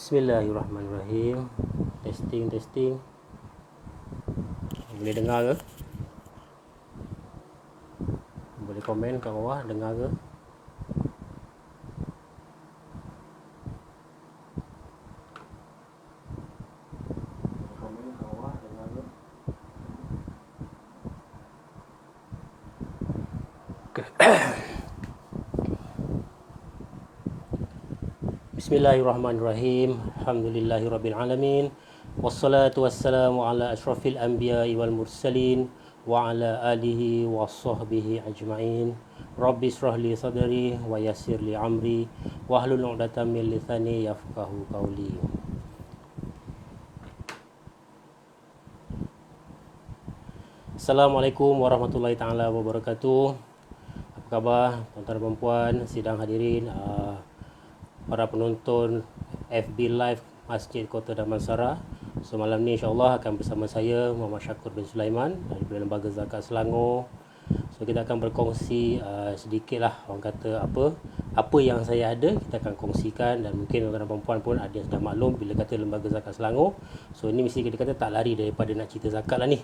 Bismillahirrahmanirrahim. Testing, testing. Boleh dengar ke? Boleh komen kat bawah, dengar ke? Komen kat bawah, dengar ke? Bismillahirrahmanirrahim. Alhamdulillahirrabbilalamin. Wassalatu wassalamu ala ashrafil anbiya'i wal mursalin wa ala alihi wa sahbihi ajma'in. Rabbi israh li sadri wa yassir li amri wahlul 'uqdatam min lisani yafqahu qawli. Assalamualaikum warahmatullahi taala wabarakatuh. Apa khabar tuan-tuan dan puan, sidang hadirin, para penonton FB Live Masjid Kota Damansara. So malam ni insya-Allah akan bersama saya Muhammad Syakur bin Sulaiman dari Lembaga Zakat Selangor. So kita akan berkongsi sedikitlah, orang kata apa yang saya ada kita akan kongsikan, dan mungkin tuan-tuan dan puan pun ada yang sudah maklum bila kata Lembaga Zakat Selangor. So ini mesti kita kata tak lari daripada nak cerita zakat lah ni.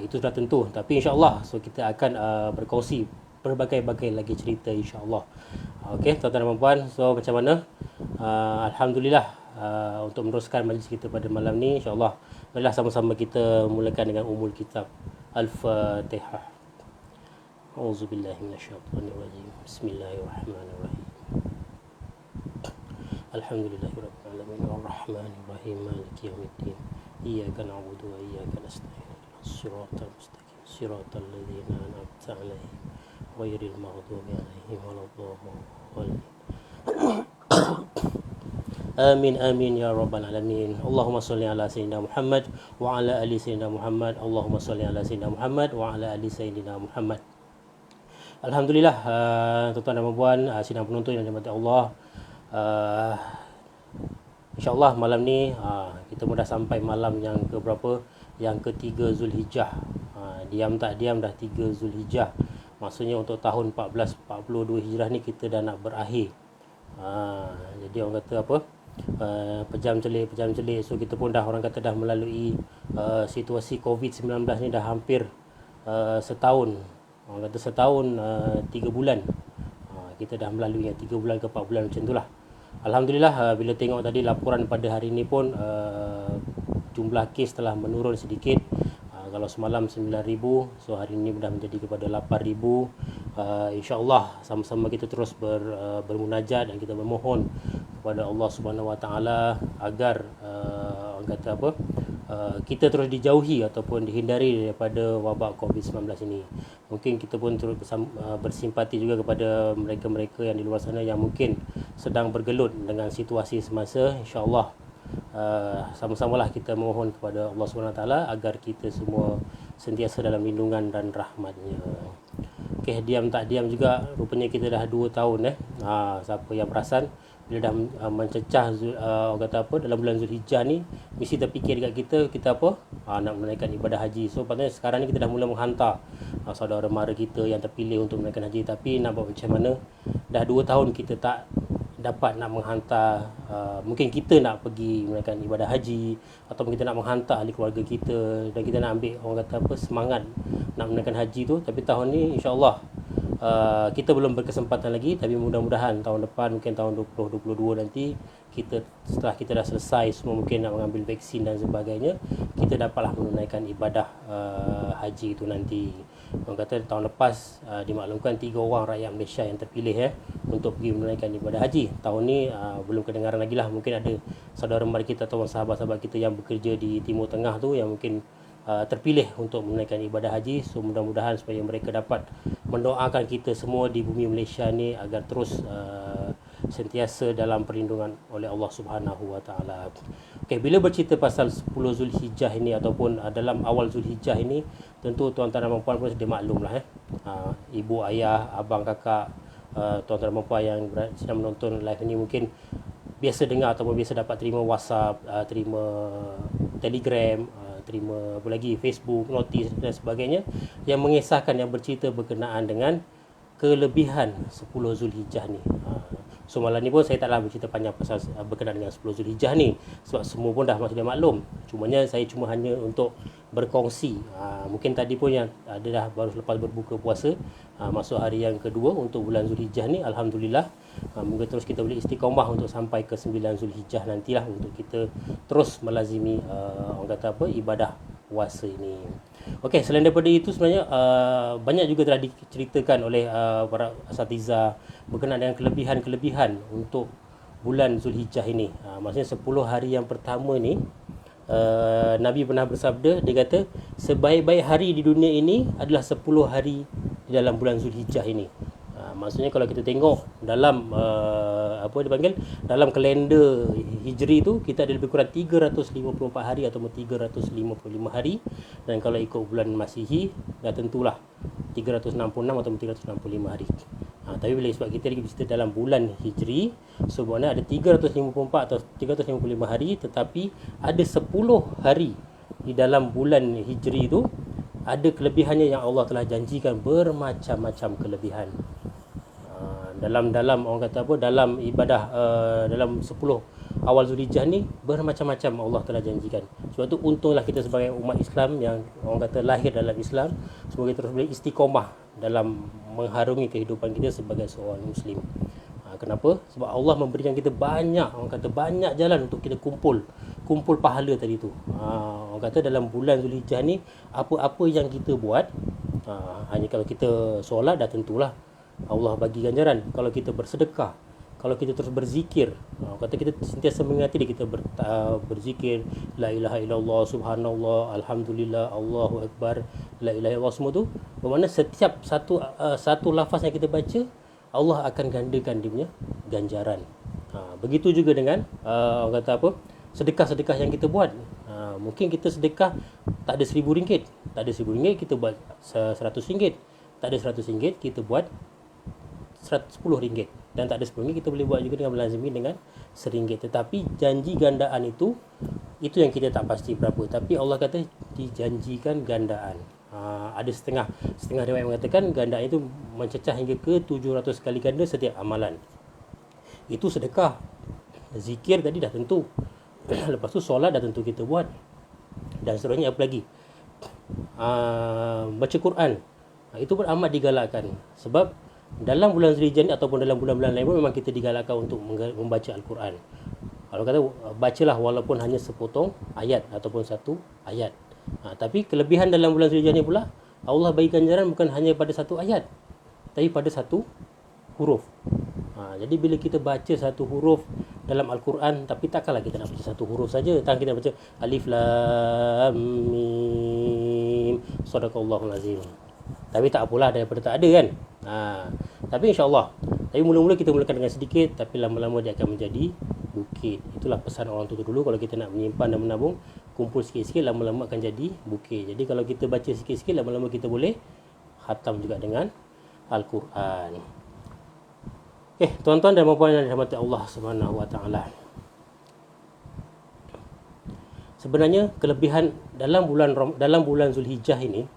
Itu sudah tentu, tapi insya-Allah so kita akan berkongsi berbagai-bagai lagi cerita insya-Allah. Okey, tuan-tuan dan puan, so macam mana? Alhamdulillah, untuk meneruskan majlis kita pada malam ni insya-Allah, marilah sama-sama kita mulakan dengan umul kitab. Al-Fatihah. Auzubillahi minasyaitonirrajim. Bismillahirrahmanirrahim. Alhamdulillahirabbil alamin arrahmanir rahim maliki yaumiddin. Iyyaka na'budu wa iyyaka nasta'in. Shiratal mustaqim. Shiratal ladzina an'amta 'alaihim ghairil maghdubi 'alaihim waladdallin. Amin amin ya rabbal alamin. Allahumma shalli ala sayyidina Muhammad wa ala ali sayyidina Muhammad. Allahumma shalli ala sayyidina Muhammad wa ala ali sayyidina Muhammad. Alhamdulillah, tuan-tuan dan puan, sidang penonton yang dirahmati Allah. InsyaAllah malam ni kita pun dah sampai malam yang ke berapa? Yang ketiga Zulhijjah. Diam tak diam dah 3 Zulhijjah. Maksudnya untuk tahun 1442 Hijrah ni kita dah nak berakhir. Jadi orang kata apa? Pejam celik. So kita pun dah, orang kata dah melalui situasi COVID-19 ni dah hampir setahun. Orang kata setahun 3 bulan. Kita dah melalui 3 bulan ke 4 bulan macam itulah. Alhamdulillah, bila tengok tadi laporan pada hari ni pun jumlah kes telah menurun sedikit. Kalau semalam 9,000, so hari ini dah menjadi kepada 8,000. InsyaAllah sama-sama kita terus bermunajat dan kita memohon kepada Allah Subhanahu Wa Taala agar orang kata apa, kita terus dijauhi ataupun dihindari daripada wabak COVID-19 ini. Mungkin kita pun terus bersimpati juga kepada mereka-mereka yang di luar sana yang mungkin sedang bergelut dengan situasi semasa. InsyaAllah sama-samalah kita mohon kepada Allah SWT agar kita semua sentiasa dalam lindungan dan rahmatnya. Okey, diam tak diam juga, rupanya kita dah 2 tahun siapa yang perasan bila dah mencecah orang kata apa, dalam bulan Zulhijjah ni mesti terfikir dekat kita apa, nak menunaikan ibadah haji. So patutnya sekarang ni kita dah mula menghantar saudara mara kita yang terpilih untuk menunaikan haji, tapi nak buat macam mana, dah 2 tahun kita tak dapat nak menghantar. Mungkin kita nak pergi menunaikan ibadah haji, ataupun kita nak menghantar ahli keluarga kita, dan kita nak ambil orang kata apa, semangat nak menunaikan haji tu. Tapi tahun ni insyaAllah kita belum berkesempatan lagi, tapi mudah-mudahan tahun depan, mungkin tahun 2022 nanti, kita setelah kita dah selesai semua, mungkin nak mengambil vaksin dan sebagainya, kita dapatlah menunaikan ibadah haji itu nanti. Orang kata tahun lepas dimaklumkan 3 orang rakyat Malaysia yang terpilih untuk pergi menunaikan ibadah haji. Tahun ni belum kedengaran lagi lah. Mungkin ada saudara mara kita atau sahabat-sahabat kita yang bekerja di Timur Tengah tu yang mungkin terpilih untuk menunaikan ibadah haji. So mudah-mudahan supaya mereka dapat mendoakan kita semua di bumi Malaysia ni agar terus sentiasa dalam perlindungan oleh Allah Subhanahu Wa Taala. Okey, bila bercerita pasal 10 Zulhijjah ini ataupun dalam awal Zulhijjah ini, tentu tuan-tuan dan puan pun sudah maklumlah ibu, ayah, abang, kakak, tuan-tuan dan puan yang sedang menonton live ini mungkin biasa dengar ataupun biasa dapat terima WhatsApp, terima Telegram, terima apa lagi, Facebook, notis dan sebagainya yang mengisahkan, yang bercerita berkenaan dengan kelebihan 10 Zulhijjah ni. So malam ni pun saya taklah bercerita panjang pasal berkenaan dengan 10 Zulhijjah ni, sebab semua pun dah sudah maklum. Cumanya saya cuma hanya untuk berkongsi. Mungkin tadi pun yang ada dah baru lepas berbuka puasa, masuk hari yang kedua untuk bulan Zulhijjah ni, alhamdulillah. Moga terus kita boleh istiqamah untuk sampai ke 9 Zulhijjah nantilah, untuk kita terus melazimi orang kata apa, ibadah puasa ini. Okey, selain daripada itu sebenarnya banyak juga telah diceritakan oleh para asatiza berkenaan dengan kelebihan-kelebihan untuk bulan Zulhijjah ini. Maksudnya 10 hari yang pertama ni, Nabi pernah bersabda, dia kata sebaik-baik hari di dunia ini adalah 10 hari di dalam bulan Zulhijjah ini. Maksudnya kalau kita tengok dalam apa dipanggil, dalam kalender Hijri tu, kita ada lebih kurang 354 hari atau 355 hari, dan kalau ikut bulan Masihi dah tentulah 366 atau 365 hari. Tapi bila sebab kita lagi bercerita dalam bulan Hijri, sebenarnya ada 354 atau 355 hari, tetapi ada 10 hari di dalam bulan Hijri itu ada kelebihannya yang Allah telah janjikan, bermacam-macam kelebihan. Dalam orang kata apa, dalam ibadah dalam 10 awal Zulhijjah ni bermacam-macam Allah telah janjikan. Sebab tu untunglah kita sebagai umat Islam yang orang kata lahir dalam Islam, semoga terus boleh istiqamah dalam mengharungi kehidupan kita sebagai seorang muslim. Kenapa? Sebab Allah memberikan kita banyak, orang kata banyak jalan untuk kita kumpul pahala tadi tu. Orang kata dalam bulan Zulhijjah ni, apa-apa yang kita buat, hanya kalau kita solat dah tentulah Allah bagi ganjaran. Kalau kita bersedekah, kalau kita terus berzikir, kata kita sentiasa mengingati dia, kita berzikir la ilaha illallah, subhanallah, alhamdulillah, Allahu akbar, la ilaha illallah, semua tu bermakna setiap satu lafaz yang kita baca, Allah akan gandakan dia punya ganjaran. Begitu juga dengan orang kata apa, sedekah-sedekah yang kita buat. Mungkin kita sedekah tak ada RM1,000, tak ada RM1,000 kita buat RM100, tak ada RM100 kita buat RM10, dan tak ada RM10 kita boleh buat juga dengan melazimi dengan RM1. Tetapi janji gandaan itu yang kita tak pasti berapa, tapi Allah kata dijanjikan gandaan. Ada setengah riwayat mengatakan gandaan itu mencecah hingga ke 700 kali ganda setiap amalan. Itu sedekah. Zikir tadi dah tentu. Lepas tu solat dah tentu kita buat. Dan seterusnya apa lagi? Baca Quran. Itu pun amat digalakkan. Sebab dalam bulan Zulhijjah ni ataupun dalam bulan-bulan lain pun memang kita digalakkan untuk membaca Al-Quran. Kalau kata bacalah walaupun hanya sepotong ayat ataupun satu ayat. Tapi kelebihan dalam bulan Zulhijjah ni pula, Allah bagi ganjaran bukan hanya pada satu ayat, tapi pada satu huruf. Jadi bila kita baca satu huruf dalam Al-Quran, tapi takkanlah kita nak baca satu huruf saja. Tak, kita baca Alif Lam Mim Sadaqallahul Azim. Tapi tak apalah, daripada tak ada kan. Tapi insyaAllah, tapi mula-mula kita mulakan dengan sedikit, tapi lama-lama dia akan menjadi bukit. Itulah pesan orang tua dulu, kalau kita nak menyimpan dan menabung, kumpul sikit-sikit, lama-lama akan jadi bukit. Jadi kalau kita baca sikit-sikit, lama-lama kita boleh khatam juga dengan Al-Quran. Tuan-tuan dan puan-puan yang dirahmati Allah Subhanahu Wa Taala. Sebenarnya kelebihan dalam bulan Zulhijjah ini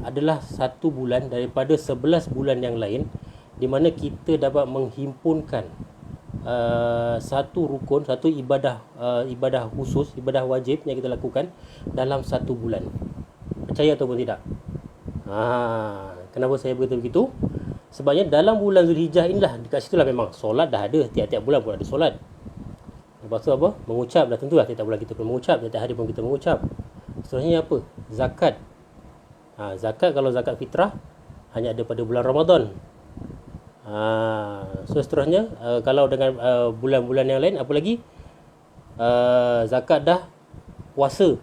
adalah satu bulan daripada 11 bulan yang lain, di mana kita dapat menghimpunkan satu rukun, satu ibadah khusus, ibadah wajib yang kita lakukan dalam satu bulan. Percaya ataupun tidak? Kenapa saya berkata begitu? Sebabnya dalam bulan Zulhijjah inilah, dekat situlah memang solat dah ada, tiap-tiap bulan pun ada solat. Lepas tu apa? Mengucap dah tentulah, tiap-tiap bulan kita pun mengucap, tiap-tiap hari pun kita mengucap. Seterusnya apa? Zakat. Zakat, kalau zakat fitrah hanya ada pada bulan Ramadan. So seterusnya kalau dengan bulan-bulan yang lain, apa lagi? Zakat dah, puasa.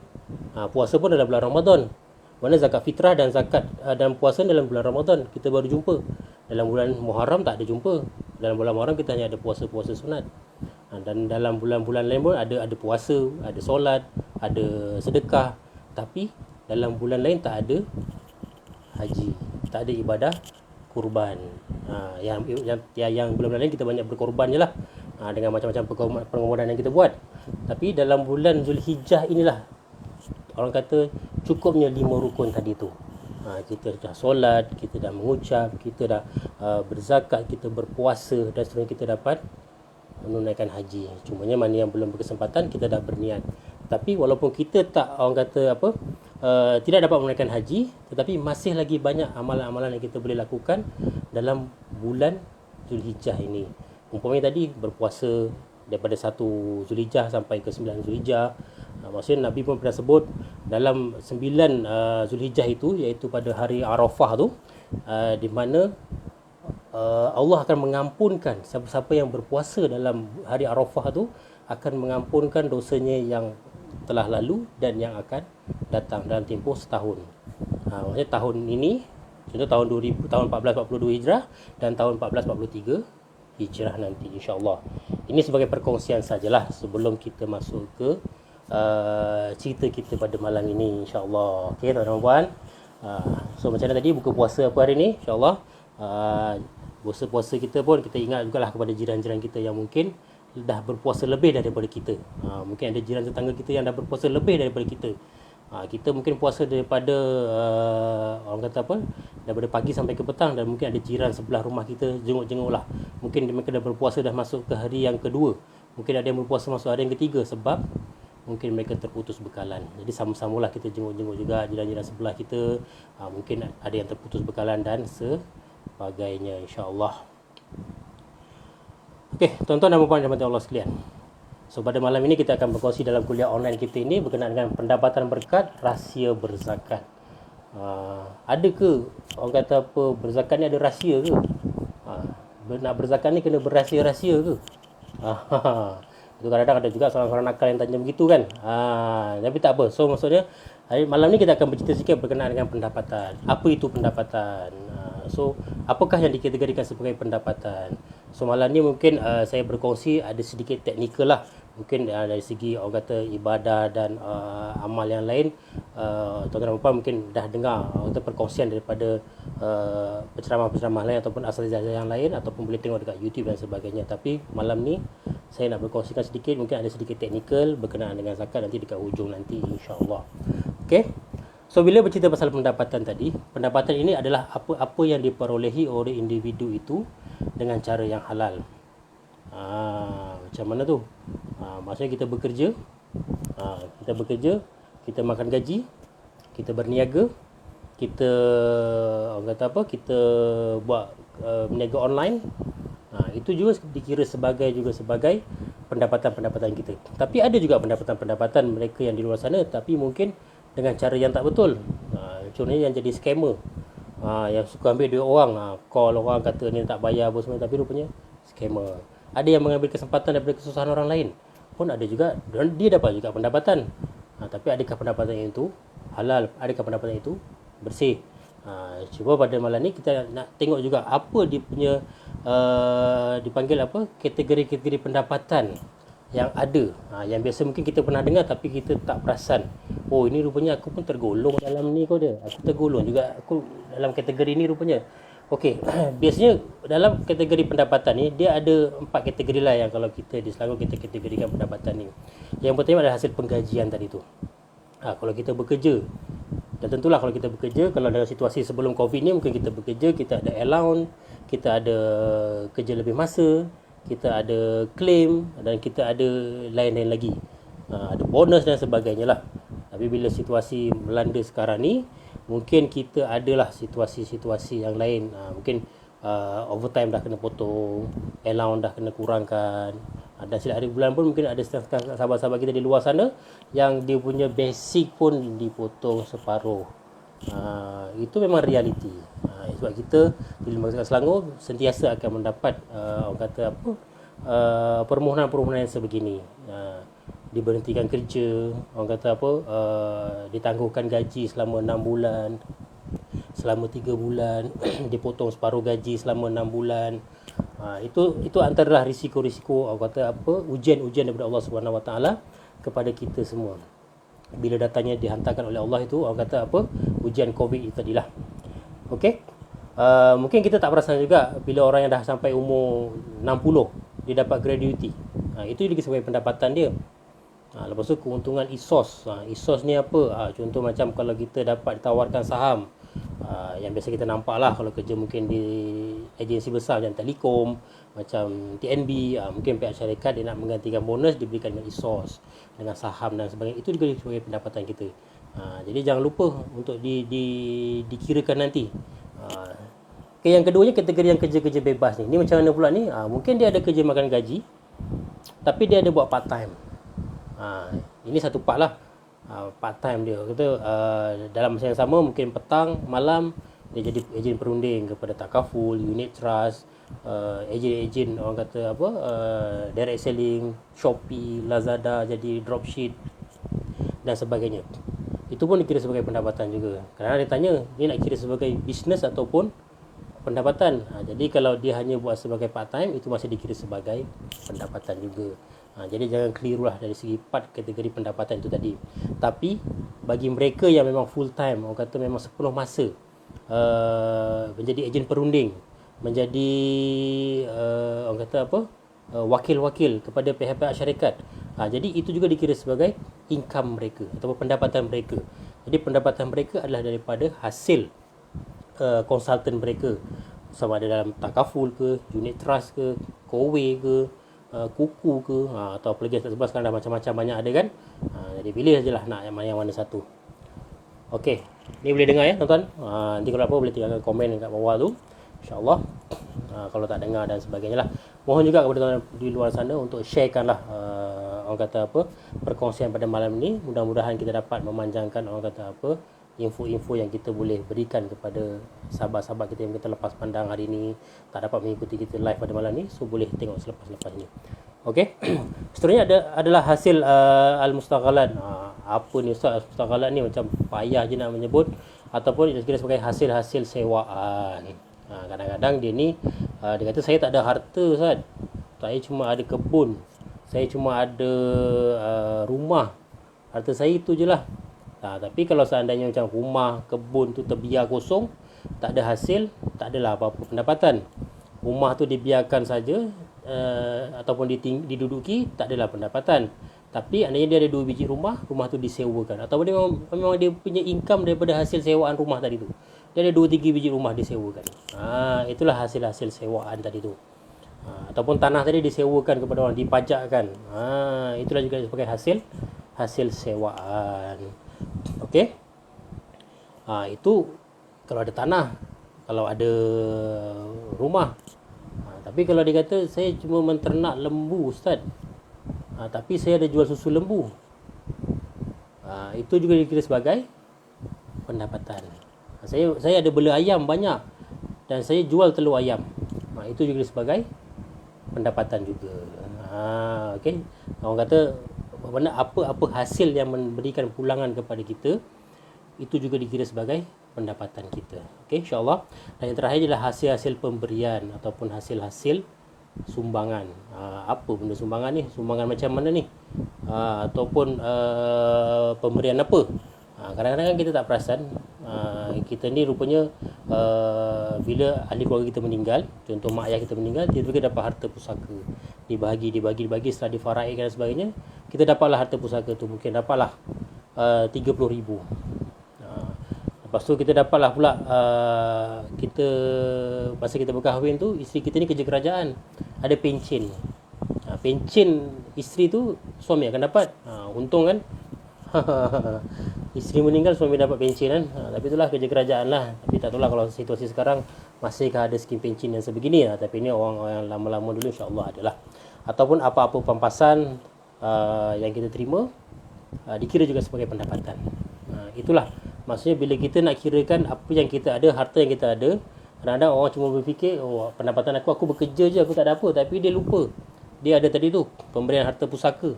Puasa pun dalam bulan Ramadan. Mana zakat fitrah dan zakat dan puasa dalam bulan Ramadan kita baru jumpa. Dalam bulan Muharram tak ada jumpa. Dalam bulan Muharram kita hanya ada puasa-puasa sunat. Dan dalam bulan-bulan lain pun ada puasa, ada solat, ada sedekah. Tapi dalam bulan lain tak ada haji, tak ada ibadah kurban. Yang bulan-bulan lain kita banyak berkorban je lah, dengan macam-macam pengorbanan yang kita buat. Tapi dalam bulan Zulhijjah inilah orang kata cukupnya 5 rukun tadi tu. Kita dah solat, kita dah mengucap, kita dah berzakat, kita berpuasa, dan seterusnya kita dapat menunaikan haji. Cumanya mana yang belum berkesempatan, kita dah berniat. Tapi walaupun kita tak, orang kata apa, tidak dapat menunaikan haji, tetapi masih lagi banyak amalan-amalan yang kita boleh lakukan dalam bulan Zulhijjah ini. Umpamanya tadi berpuasa daripada 1 Zulhijjah sampai ke 9 Zulhijjah. Maksudnya Nabi pun pernah sebut dalam 9 Zulhijjah itu, iaitu pada hari Arafah tu, di mana Allah akan mengampunkan siapa-siapa yang berpuasa dalam hari Arafah tu, akan mengampunkan dosanya yang telah lalu dan yang akan datang dalam tempoh setahun. Maksudnya tahun ini, contoh tahun 2000, tahun 1442 Hijrah dan tahun 1443 Hijrah nanti, insya-Allah. Ini sebagai perkongsian sajalah sebelum kita masuk ke cerita kita pada malam ini, insya-Allah. Okey, tuan-tuan dan puan. So macam mana tadi buka puasa apa hari ni, insya-Allah. Puasa-puasa kita pun kita ingat jugalah kepada jiran-jiran kita yang mungkin dah berpuasa lebih daripada kita. Mungkin ada jiran tetangga kita yang dah berpuasa lebih daripada kita. Kita mungkin puasa daripada orang kata apa, daripada pagi sampai ke petang, dan mungkin ada jiran sebelah rumah kita jenguk-jenguk lah. Mungkin mereka dah berpuasa dah masuk ke hari yang kedua. Mungkin ada yang berpuasa masuk hari yang ketiga sebab mungkin mereka terputus bekalan. Jadi sama-samalah kita jenguk-jenguk juga jiran-jiran sebelah kita. Mungkin ada yang terputus bekalan dan sebagainya, insya-Allah. Okey, tuan-tuan dan puan-puan rahmati Allah sekalian. So pada malam ini kita akan berkongsi dalam kuliah online kita ini berkenaan dengan pendapatan berkat rahsia berzakat. Ada ke orang kata apa, berzakat ni ada rahsia ke? Nak berzakat ni kena berrahsia-rahsia ke? Itu kadang-kadang ada juga seorang-seorang nakal yang tanya begitu kan. Tapi tak apa. So maksudnya malam ni kita akan bercerita sikit berkenaan dengan pendapatan. Apa itu pendapatan? So apakah yang dikategorikan sebagai pendapatan? So malam ni mungkin saya berkongsi ada sedikit teknikal lah. Mungkin dari segi orang kata ibadah dan amal yang lain, tuan-tuan dan puan mungkin dah dengar perkongsian daripada penceramah-penceramah lain ataupun asatizah yang lain, ataupun boleh tengok dekat YouTube dan sebagainya. Tapi malam ni saya nak berkongsikan sedikit, mungkin ada sedikit teknikal berkenaan dengan zakat nanti dekat hujung nanti, insya-Allah. Okey. So bila bercerita pasal pendapatan tadi, pendapatan ini adalah apa-apa yang diperolehi oleh individu itu dengan cara yang halal. Macam mana tu? Maksudnya kita bekerja, kita makan gaji, kita berniaga, kita orang kata apa, kita buat berniaga online. Itu juga dikira sebagai pendapatan-pendapatan kita. Tapi ada juga pendapatan-pendapatan mereka yang di luar sana, tapi mungkin dengan cara yang tak betul. Contohnya yang jadi scammer, yang suka ambil duit orang, call orang kata ni tak bayar apa semua, tapi rupanya scammer. Ada yang mengambil kesempatan daripada kesusahan orang lain, pun ada juga, dan dia dapat juga pendapatan. Tapi adakah pendapatan itu halal? Adakah pendapatan itu bersih? Cuba pada malam ni kita nak tengok juga apa dia punya dipanggil apa, kategori-kategori pendapatan yang ada, yang biasa mungkin kita pernah dengar tapi kita tak perasan. Oh, ini rupanya aku pun tergolong dalam ni kau dia. Aku tergolong juga aku dalam kategori ni rupanya. Okey, biasanya dalam kategori pendapatan ni dia ada 4 kategori lah yang kalau kita di Selangor kita kategorikan pendapatan ni. Yang pertama adalah hasil penggajian tadi tu. Kalau kita bekerja, dan tentulah kalau kita bekerja, kalau dalam situasi sebelum Covid ni mungkin kita bekerja, kita ada allowance, kita ada kerja lebih masa, kita ada claim, dan kita ada lain-lain lagi. Ada bonus dan sebagainya lah. Tapi bila situasi melanda sekarang ni, mungkin kita adalah situasi-situasi yang lain. Mungkin overtime dah kena potong, allowance dah kena kurangkan. Dan setiap hari bulan pun mungkin ada sahabat-sahabat kita di luar sana yang dia punya basic pun dipotong separuh. Itu memang realiti. Sebab kita di Lembaga Selangor sentiasa akan mendapat orang kata apa, permohonan-permohonan yang sebegini. Diberhentikan kerja, orang kata apa, ditangguhkan gaji selama 6 bulan, selama 3 bulan, dipotong separuh gaji selama 6 bulan. Itu antara risiko-risiko, orang kata apa, ujian-ujian daripada Allah Subhanahu Wa Taala kepada kita semua. Bila datanya dihantarkan oleh Allah itu, orang kata apa, ujian Covid itu tadilah. Okey. Mungkin kita tak perasan juga bila orang yang dah sampai umur 60 dia dapat gratuity. Itu juga sebagai pendapatan dia. Lepas tu keuntungan ESOS. ESOS ni apa? Contoh macam kalau kita dapat ditawarkan saham Yang biasa kita nampak lah kalau kerja mungkin di agensi besar macam Telekom, macam TNB, mungkin pihak syarikat dia nak menggantikan bonus, diberikan dengan ESOS, dengan saham dan sebagainya. Itu juga sebagai pendapatan kita. Jadi jangan lupa untuk dikirakan nanti. Yang keduanya kategori yang kerja-kerja bebas ni. Ni macam mana pula ni? Mungkin dia ada kerja makan gaji, tapi dia ada buat part time. Ini satu part lah. Part time dia kata dalam masa yang sama, mungkin petang, malam dia jadi ejen perunding kepada takaful, unit trust, ejen-ejen orang kata apa, direct selling, Shopee, Lazada, jadi dropship dan sebagainya. Itu pun dikira sebagai pendapatan juga. Kerana dia tanya, dia nak kira sebagai bisnes ataupun pendapatan. Jadi kalau dia hanya buat sebagai part time, itu masih dikira sebagai pendapatan juga. Jadi jangan kelirulah dari segi part kategori pendapatan itu tadi. Tapi bagi mereka yang memang full time, orang kata memang sepenuh masa menjadi ejen perunding, menjadi orang kata apa, wakil-wakil kepada pihak-pihak syarikat, jadi itu juga dikira sebagai income mereka atau pendapatan mereka. Jadi pendapatan mereka adalah daripada hasil konsultan mereka, sama ada dalam takaful ke, unit trust ke, kowe ke, kuku ke, atau apalagi sebelah sekarang dah macam-macam banyak ada kan. Jadi pilih sajalah nak yang mana satu. Okey, ni boleh dengar ya tuan-tuan. Nanti kalau apa boleh tinggalkan komen dekat bawah tu, insya-Allah. Kalau tak dengar dan sebagainya lah. Mohon juga kepada tuan-tuan di luar sana untuk sharekanlah orang kata apa, perkongsian pada malam ni. Mudah-mudahan kita dapat memanjangkan orang kata apa, info-info yang kita boleh berikan kepada sahabat-sahabat kita yang kita lepas pandang hari ini, tak dapat mengikuti kita live pada malam ni, so boleh tengok selepas-lepas ni. Okey. Seterusnya adalah hasil al-mustaghalat. Apa ni Ustaz al-mustaghalat ni, macam payah je nak menyebut, ataupun dikira sebagai hasil-hasil sewaan. Kadang-kadang dia ni dia kata saya tak ada harta Ustaz, saya cuma ada kebun, saya cuma ada rumah, harta saya itu je lah. Tapi kalau seandainya macam rumah, kebun tu terbiar kosong, tak ada hasil, tak adalah apa-apa pendapatan. Rumah tu dibiarkan saja ataupun diduduki, tak adalah pendapatan. Tapi andainya dia ada 2 biji rumah, rumah tu disewakan, atau memang dia punya income daripada hasil sewaan rumah tadi tu. Dia ada 2-3 biji rumah disewakan. Itulah hasil-hasil sewaan tadi tu. Ataupun tanah tadi disewakan kepada orang, dipajakkan. Itulah juga sebagai hasil sewaan. Okey. Itu kalau ada tanah, kalau ada rumah. Tapi kalau dia kata saya cuma menternak lembu Ustaz, tapi saya ada jual susu lembu, itu juga dikira sebagai pendapatan. Saya ada bela ayam banyak dan saya jual telur ayam, itu juga sebagai pendapatan juga. Okey. Orang kata apa hasil yang memberikan pulangan kepada kita, itu juga dikira sebagai pendapatan kita. Okey, insya-Allah. Dan yang terakhir adalah hasil-hasil pemberian ataupun hasil-hasil sumbangan. Apa benda sumbangan ni? Sumbangan macam mana ni? Ataupun pemberian apa? Kadang-kadang kita tak perasan. Kita ni rupanya bila ahli keluarga kita meninggal, contoh mak ayah kita meninggal, tiba-tiba dapat harta pusaka, dibagi setelah difaraidkan dan sebagainya, kita dapatlah harta pusaka tu, mungkin dapatlah 30,000. Lepas tu kita dapatlah pula kita masa kita berkahwin tu, isteri kita ni kerja kerajaan, ada pencen. Pencen isteri tu suami akan dapat. Untung kan. Isteri meninggal, suami dapat pencen kan. Tapi itulah kerja kerajaan lah. Tapi tak tahulah kalau situasi sekarang masihkah ada skim pencen yang sebegini. Tapi ni orang yang lama-lama dulu insya-Allah adalah. Ataupun apa-apa pampasan yang kita terima dikira juga sebagai pendapatan. Itulah maksudnya bila kita nak kirakan apa yang kita ada, harta yang kita ada. Kadang-kadang orang cuma berfikir, pendapatan aku bekerja je, aku tak ada apa. Tapi dia lupa, dia ada tadi tu pemberian harta pusaka.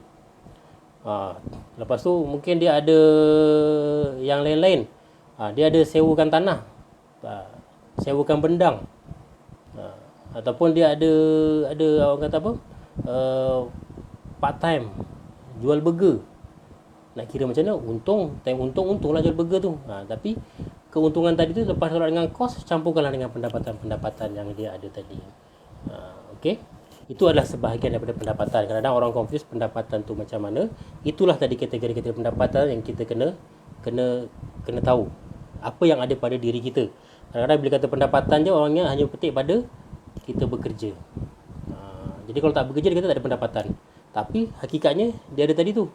Lepas tu mungkin dia ada yang lain-lain. Dia ada sewakan tanah, sewakan bendang, ataupun dia ada orang kata apa, part time jual burger. Nak kira macam mana? Untunglah jual burger tu. Tapi keuntungan tadi tu lepas tolak dengan kos, campurkanlah dengan pendapatan yang dia ada tadi. Okey. Itu adalah sebahagian daripada pendapatan. Kadang-kadang orang confuse pendapatan tu macam mana. Itulah tadi kategori pendapatan yang kita kena tahu. apa yang ada pada diri kita. Kadang-kadang bila kata pendapatan je, orangnya hanya petik pada kita bekerja. Jadi kalau tak bekerja, dia kata tak ada pendapatan. Tapi hakikatnya dia ada tadi tu.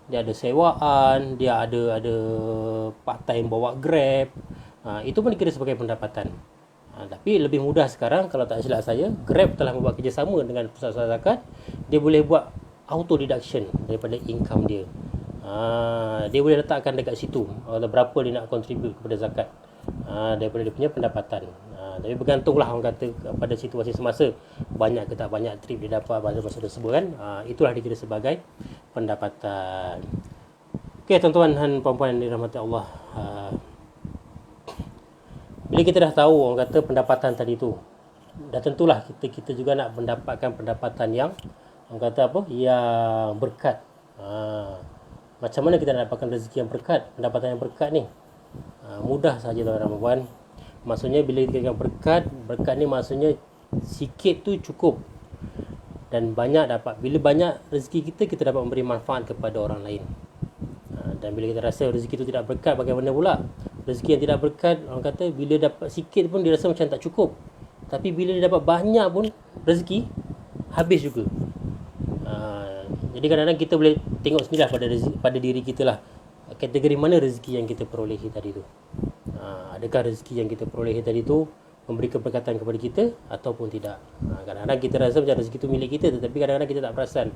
Dia ada sewaan, dia ada part time bawa Grab. Itu pun dikira sebagai pendapatan. Tapi lebih mudah sekarang, kalau tak silap saya, Grab telah membuat kerjasama dengan pusat zakat. Dia boleh buat auto deduction daripada income dia. Dia boleh letakkan dekat situ berapa dia nak contribute kepada zakat daripada dia punya pendapatan. Tapi bergantunglah orang kata pada situasi semasa, banyak ke tak banyak trip dia dapat pada masa tersebut kan. Itulah dikira sebagai pendapatan. Okey, tuan-tuan dan puan-puan yang dirahmati Allah, bila kita dah tahu orang kata pendapatan tadi tu, dah tentulah kita juga nak mendapatkan pendapatan yang orang kata apa, yang berkat. Macam mana kita nak dapatkan rezeki yang berkat, pendapatan yang berkat ni? Mudah saja tuan-tuan dan puan. Maksudnya bila kita katakan berkat ni maksudnya sikit tu cukup dan banyak dapat. Bila banyak rezeki kita dapat memberi manfaat kepada orang lain. Dan bila kita rasa rezeki tu tidak berkat, bagaimana pula? Rezeki yang tidak berkat, orang kata bila dapat sikit pun dia rasa macam tak cukup. Tapi bila dia dapat banyak pun rezeki, habis juga. Jadi kadang-kadang kita boleh tengok sendirilah pada diri kita lah. Kategori mana rezeki yang kita perolehi tadi tu. Adakah rezeki yang kita perolehi tadi tu memberi keberkatan kepada kita ataupun tidak. Kadang-kadang kita rasa macam rezeki tu milik kita, tetapi kadang-kadang kita tak perasan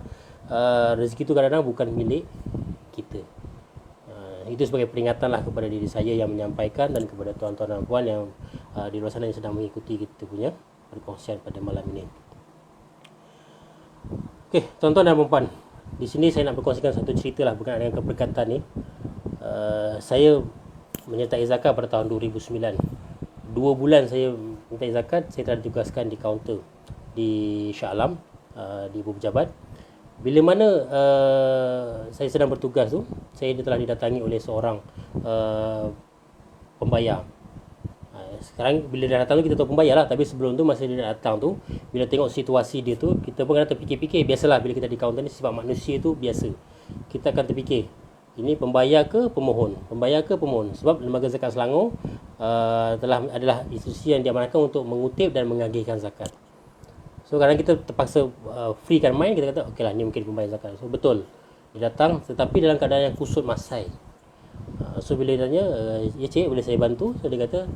rezeki tu kadang-kadang bukan milik kita. Itu sebagai peringatan lah kepada diri saya yang menyampaikan dan kepada tuan-tuan dan puan yang di luar sana yang sedang mengikuti kita punya perkongsian pada malam ini. Okey, tuan-tuan dan puan, di sini saya nak berkongsikan satu cerita lah berkenaan dengan keberkatan ni. Saya menyertai zakat pada tahun 2009. 2 bulan saya menyertai zakat, saya telah ditugaskan di kaunter di Shah Alam, di Ibu Pejabat. Bila mana saya sedang bertugas tu, saya telah didatangi oleh seorang pembayar. Sekarang bila dia datang tu kita tahu pembayar lah, tapi sebelum tu masa dia datang tu, bila tengok situasi dia tu, kita pun kena terfikir-fikir. Biasalah bila kita di kaunter ni, sifat manusia tu biasa, kita akan terfikir, ini pembayar ke pemohon, pembayar ke pemohon. Sebab Lembaga Zakat Selangor adalah institusi yang diamanahkan untuk mengutip dan mengagihkan zakat. So kadang kita terpaksa freekan mind, kita kata okey lah ni mungkin pembayar zakat. So betul, dia datang tetapi dalam keadaan yang kusut masai. So bila dia tanya, ya cik boleh saya bantu? So dia kata,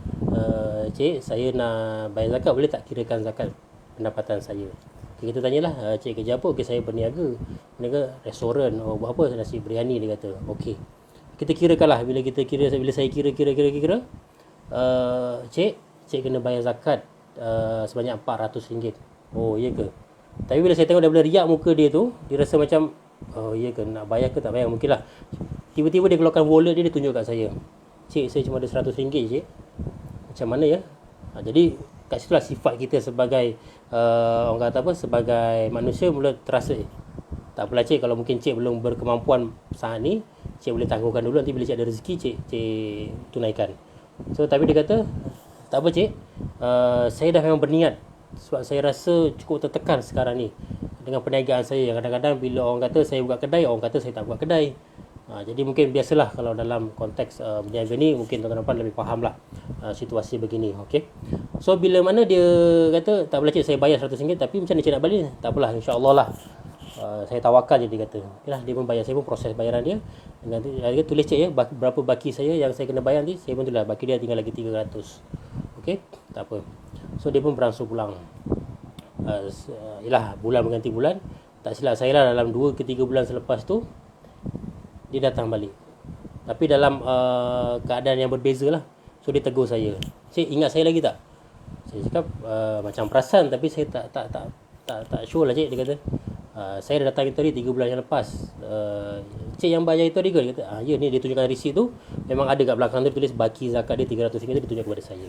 cik saya nak bayar zakat, boleh tak kirakan zakat pendapatan saya? Okay, kita tanyalah, cik kerja apa? Okey, saya berniaga restoran. Buat apa? Nasi biryani, dia kata. Okey, kita kirakan lah. Bila saya kira, cik kena bayar zakat sebanyak RM400. Oh iya ke? Tapi bila saya tengok daripada riak muka dia tu, dia rasa macam, oh iya ke, nak bayar ke tak bayar? Mungkin lah. Tiba-tiba dia keluarkan wallet dia tunjuk kat saya. Cik, saya cuma ada RM100 cik. Macam mana ya? Jadi kat situlah sifat kita sebagai orang kata apa, sebagai manusia mula terasa, tak apalah cik, kalau mungkin cik belum berkemampuan saat ni, cik boleh tangguhkan dulu, nanti bila cik ada rezeki cik tunaikan. So tapi dia kata, tak apa cik, saya dah memang berniat, sebab saya rasa cukup tertekan sekarang ni dengan perniagaan saya. Kadang-kadang bila orang kata saya buka kedai, orang kata saya tak buka kedai. Jadi mungkin biasalah kalau dalam konteks berniaga ni, mungkin tuan-tuan lebih faham lah situasi begini. Okay. So bila mana dia kata, tak apalah cik, saya bayar RM100, tapi macam mana cik nak balik? Tak apalah, insyaAllah lah, saya tawakal je, dia kata. Okay lah, dia pun bayar, saya pun proses bayaran dia. Nanti dia tulis cik ya, berapa baki saya yang saya kena bayar nanti, saya pun tulis lah, baki dia tinggal lagi 300. Okay, tak apa. So dia pun beransur pulang. Yalah, bulan berganti bulan. Tak silap saya lah, dalam 2 ke 3 bulan selepas tu dia datang balik, tapi dalam keadaan yang berbeza lah. So dia tegur saya, cik ingat saya lagi tak? Saya cakap macam perasan, tapi saya tak sure lah cik. Dia kata, saya dah datang itu tadi 3 bulan yang lepas. Cik yang bayar itu tadi ke? Dia kata, ya ni, dia tunjukkan receipt tu. Memang ada kat belakang tu tulis baki zakat dia RM300, dia tunjuk kepada saya.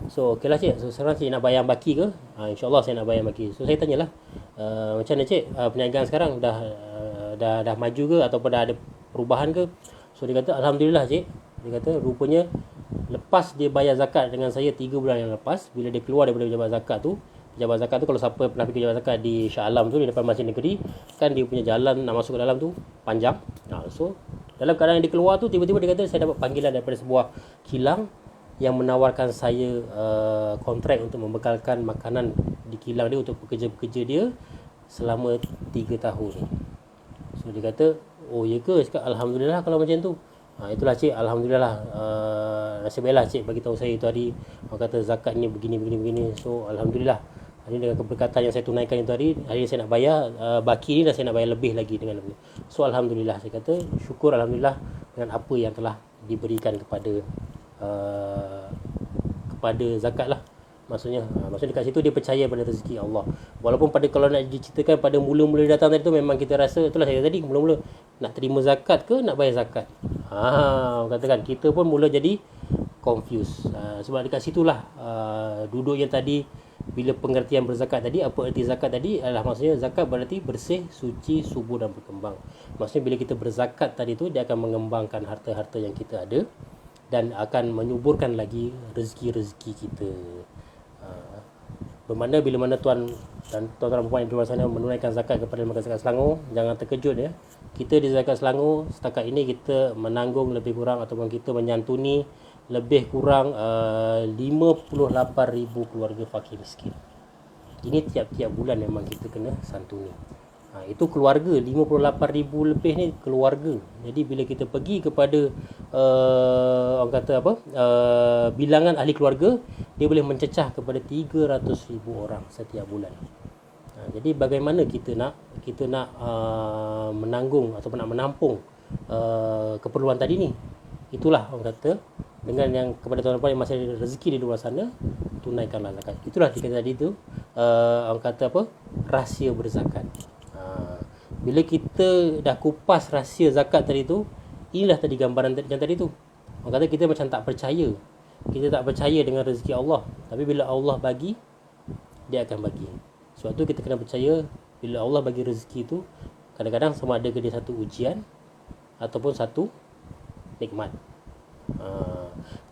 So okey lah cik, so sekarang cik nak bayar baki ke? InsyaAllah saya nak bayar baki. So saya tanyalah, macam mana cik, perniagaan sekarang dah maju ke ataupun dah ada perubahan ke? So dia kata, alhamdulillah cik. Dia kata rupanya lepas dia bayar zakat dengan saya 3 bulan yang lepas, bila dia keluar daripada pejabat zakat tu kalau siapa pernah pergi pejabat zakat di Shah Alam tu, di depan Masjid Negeri kan, dia punya jalan nak masuk ke dalam tu panjang. So Dalam keadaan dia keluar tu, tiba-tiba dia kata saya dapat panggilan daripada sebuah kilang yang menawarkan saya kontrak untuk membekalkan makanan di kilang dia untuk pekerja-pekerja dia selama 3 tahun. So dia kata, oh ya ke? Cakap, alhamdulillah kalau macam tu. Itulah cik, alhamdulillah, nasib baiklah cik bagi tahu saya itu hari. Orang kata zakat ni begini. So alhamdulillah, hari dengan keberkatan yang saya tunaikan itu hari ni saya nak bayar baki ni, dan saya nak bayar lebih lagi dengan lebih. So alhamdulillah, saya kata syukur alhamdulillah dengan apa yang telah diberikan kepada zakat lah. Maksudnya dekat situ dia percaya pada rezeki Allah. Walaupun kalau nak diceritakan pada mula-mula datang tadi tu, memang kita rasa, itulah saya tadi, mula-mula nak terima zakat ke nak bayar zakat. Katakan kita pun mula jadi confused. Sebab dekat situlah duduk yang tadi, bila pengertian berzakat tadi, apa erti zakat tadi adalah, maksudnya zakat berarti bersih, suci, subur dan berkembang. Maksudnya bila kita berzakat tadi tu, dia akan mengembangkan harta-harta yang kita ada dan akan menyuburkan lagi rezeki-rezeki kita. Bermakna bila mana tuan dan tuan-tuan puan di luar sana menunaikan zakat kepada lembaga zakat Selangor, jangan terkejut ya. Kita di zakat Selangor setakat ini kita menanggung lebih kurang ataupun kita menyantuni lebih kurang 58,000 keluarga fakir miskin. Ini tiap-tiap bulan memang kita kena santuni. Itu keluarga, 58,000 lebih ni keluarga. Jadi bila kita pergi kepada orang kata apa, bilangan ahli keluarga, dia boleh mencecah kepada 300,000 orang setiap bulan. Jadi bagaimana kita nak menanggung ataupun nak menampung keperluan tadi ni? Itulah orang kata, dengan yang kepada tuan-tuan yang masih ada rezeki di luar sana, tunaikanlah zakat. Itulah dikata tadi tu, orang kata apa, rahsia berzakat. Bila kita dah kupas rahsia zakat tadi tu, inilah tadi gambaran yang tadi tu. Orang kata kita macam tak percaya. Kita tak percaya dengan rezeki Allah. Tapi bila Allah bagi, dia akan bagi. Sebab tu kita kena percaya, bila Allah bagi rezeki tu, kadang-kadang sama ada dia satu ujian ataupun satu nikmat.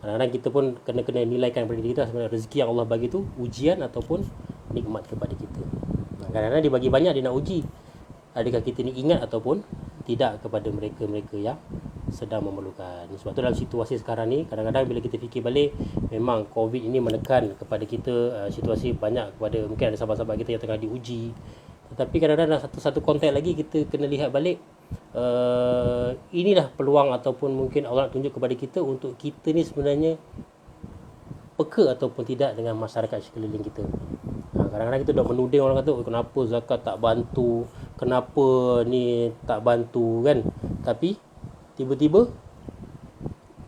Kadang-kadang kita pun kena nilaikan pada diri kita, sebenarnya rezeki yang Allah bagi tu ujian ataupun nikmat kepada kita. Kadang-kadang dia bagi banyak, dia nak uji adakah kita ni ingat ataupun tidak kepada mereka-mereka yang sedang memerlukan. Sebab tu dalam situasi sekarang ni, kadang-kadang bila kita fikir balik, memang COVID ini menekan kepada kita situasi banyak kepada, mungkin ada sahabat-sahabat kita yang tengah diuji. Tetapi kadang-kadang dalam satu konteks lagi, kita kena lihat balik, inilah peluang ataupun mungkin Allah nak tunjuk kepada kita untuk kita ni sebenarnya peka ataupun tidak dengan masyarakat sekeliling kita. Kadang-kadang kita dah menuding orang kata, kenapa zakat tak bantu, kenapa ni tak bantu kan. Tapi tiba-tiba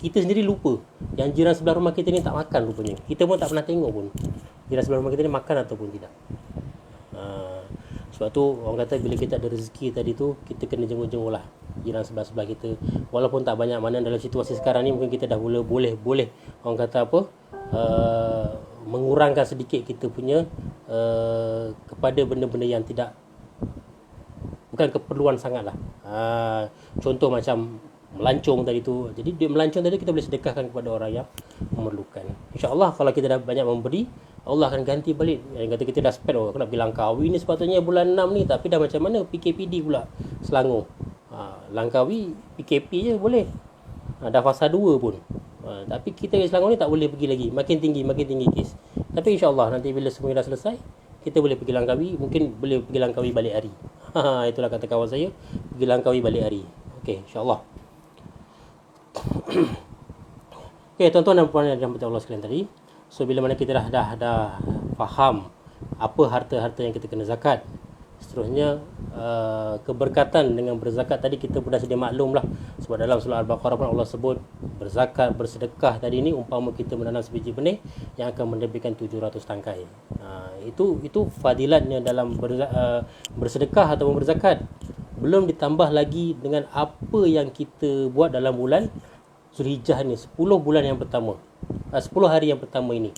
kita sendiri lupa yang jiran sebelah rumah kita ni tak makan rupanya. Kita pun tak pernah tengok pun jiran sebelah rumah kita ni makan ataupun tidak. Sebab tu orang kata bila kita ada rezeki tadi tu, kita kena jenguk-jenguk lah jiran sebelah-sebelah kita. Walaupun tak banyak, mana dalam situasi sekarang ni mungkin kita dah boleh orang kata apa, mengurangkan sedikit kita punya kepada benda-benda yang tidak, bukan keperluan sangat lah. Contoh macam melancong tadi tu. Jadi duit melancong tadi kita boleh sedekahkan kepada orang yang memerlukan. InsyaAllah kalau kita dah banyak memberi, Allah akan ganti balik. Yang kata kita dah spend, aku nak pergi Langkawi ni sepatutnya bulan 6 ni, tapi dah macam mana PKPD pula Selangor. Langkawi PKP je boleh, dah fasa 2 pun. Tapi kita di Selangor ni tak boleh pergi lagi. Makin tinggi kes. Tapi insyaAllah nanti bila semua dah selesai, kita boleh pergi Langkawi. Mungkin boleh pergi Langkawi balik hari. Itulah kata kawan saya, pergi Langkawi balik hari. Okey, insyaAllah. Okey, tuan-tuan dan puan yang dirahmati Allah sekalian tadi. So bila mana kita dah faham apa harta-harta yang kita kena zakat, seterusnya keberkatan dengan berzakat tadi kita pun dah sedia maklum lah. Sebab dalam surah Al-Baqarah pun Allah sebut berzakat, bersedekah tadi ni umpama kita menanam sebiji benih yang akan menerbitkan 700 tangkai. Itu fadilatnya dalam bersedekah atau berzakat. Belum ditambah lagi dengan apa yang kita buat dalam bulan Zulhijjah ni, 10 bulan yang pertama, 10 hari yang pertama ini.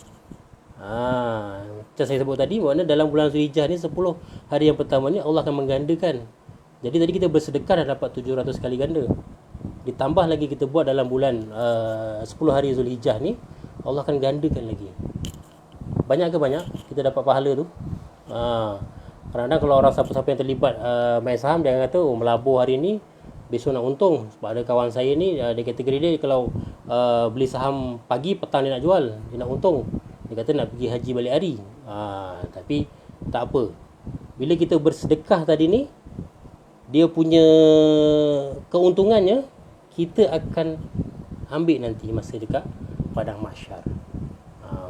Macam saya sebut tadi, maknanya dalam bulan Zulhijjah ni 10 hari yang pertama ni Allah akan menggandakan. Jadi tadi kita bersedekah dah dapat 700 kali ganda. Ditambah lagi kita buat dalam bulan 10 hari Zulhijjah ni, Allah akan gandakan lagi. Banyak ke banyak kita dapat pahala tu? Kadang-kadang kalau orang siapa-siapa yang terlibat main saham, dia akan kata, melabur hari ni besok nak untung. Sebab ada kawan saya ni, dia kategori dia kalau beli saham pagi, petang dia nak jual, dia nak untung. Dia kata nak pergi haji balik hari. Tapi tak apa, bila kita bersedekah tadi ni, dia punya keuntungannya kita akan ambil nanti masa dekat padang mahsyar.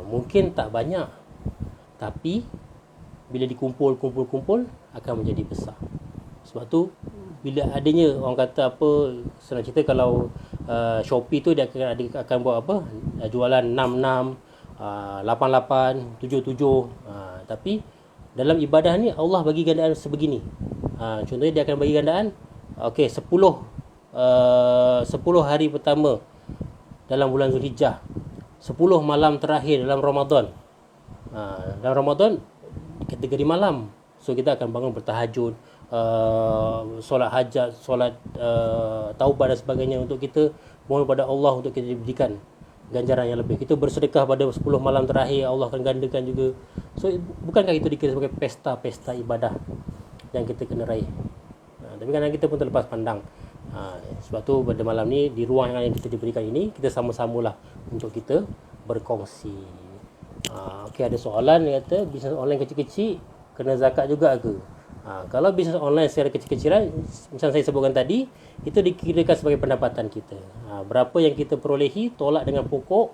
Mungkin tak banyak, tapi bila dikumpul akan menjadi besar. Sebab tu bila adanya orang kata apa, senang cerita kalau Shopee tu dia akan buat apa, jualan 66, 88, 77. Tapi dalam ibadah ni Allah bagi gandaan sebegini. Contohnya dia akan bagi gandaan 10 hari pertama dalam bulan Zulhijjah, 10 malam terakhir dalam Ramadan. Dalam Ramadan kategori malam, so kita akan bangun bertahajud, solat hajat, solat taubat dan sebagainya, untuk kita mohon pada Allah untuk kita diberikan ganjaran yang lebih. Kita bersedekah pada 10 malam terakhir, Allah akan gandakan juga. So bukankah itu dikira sebagai pesta ibadah yang kita kena raih? Tapi kadang kita pun terlepas pandang. Sebab tu pada malam ni, di ruang yang kita diberikan ini, kita sama-samalah untuk kita berkongsi. Okey, ada soalan dia kata, bisnes online kecil-kecil kena zakat juga ke? Kalau bisnes online secara kecil-kecilan, macam saya sebutkan tadi, itu dikirakan sebagai pendapatan kita. Berapa yang kita perolehi, tolak dengan pokok,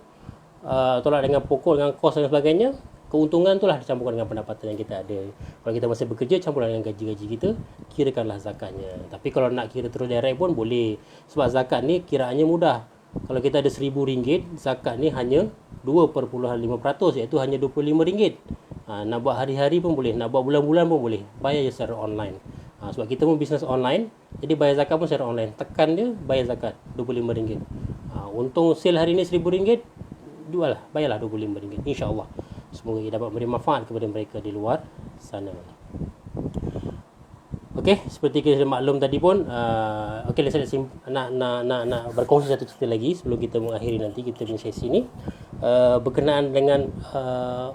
dengan kos dan sebagainya, keuntungan itulah dicampurkan dengan pendapatan yang kita ada. Kalau kita masih bekerja, campurkan dengan gaji-gaji kita, kirakanlah zakatnya. Tapi kalau nak kira terus direct pun boleh. Sebab zakat ni kiraannya mudah. Kalau kita ada RM1,000, zakat ni hanya 2.5%, iaitu hanya RM25. Nak buat hari-hari pun boleh, nak buat bulan-bulan pun boleh. Bayar je secara online. Sebab kita pun bisnes online, jadi bayar zakat pun secara online. Tekan dia, bayar zakat RM25. Untung sale hari ni RM1,000, jual lah, bayarlah RM25, insya-Allah. Semoga ia dapat memberi manfaat kepada mereka di luar sana. Okey, seperti kita maklum tadi pun, saya nak berkongsi satu cerita lagi sebelum kita mengakhiri nanti kita punya sesi ni, berkenaan dengan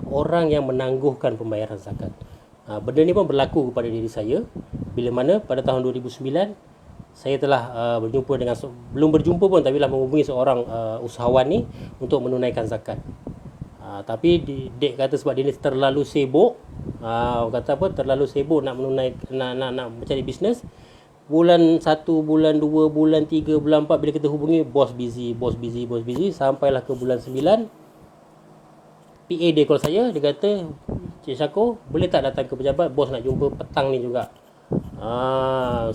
orang yang menangguhkan pembayaran zakat. Benda ni pun berlaku kepada diri saya, bila mana pada tahun 2009 saya telah berjumpa dengan, belum berjumpa pun, tapi telah menghubungi seorang usahawan ni untuk menunaikan zakat. Tapi dek kata sebab dia ni terlalu sibuk, terlalu sibuk nak mencari bisnes. Bulan 1, bulan 2, bulan 3, bulan 4 bila kita hubungi, bos busy, sampailah ke bulan 9. PA dia call saya, dia kata, Cik Syako, boleh tak datang ke pejabat, bos nak jumpa petang ni juga.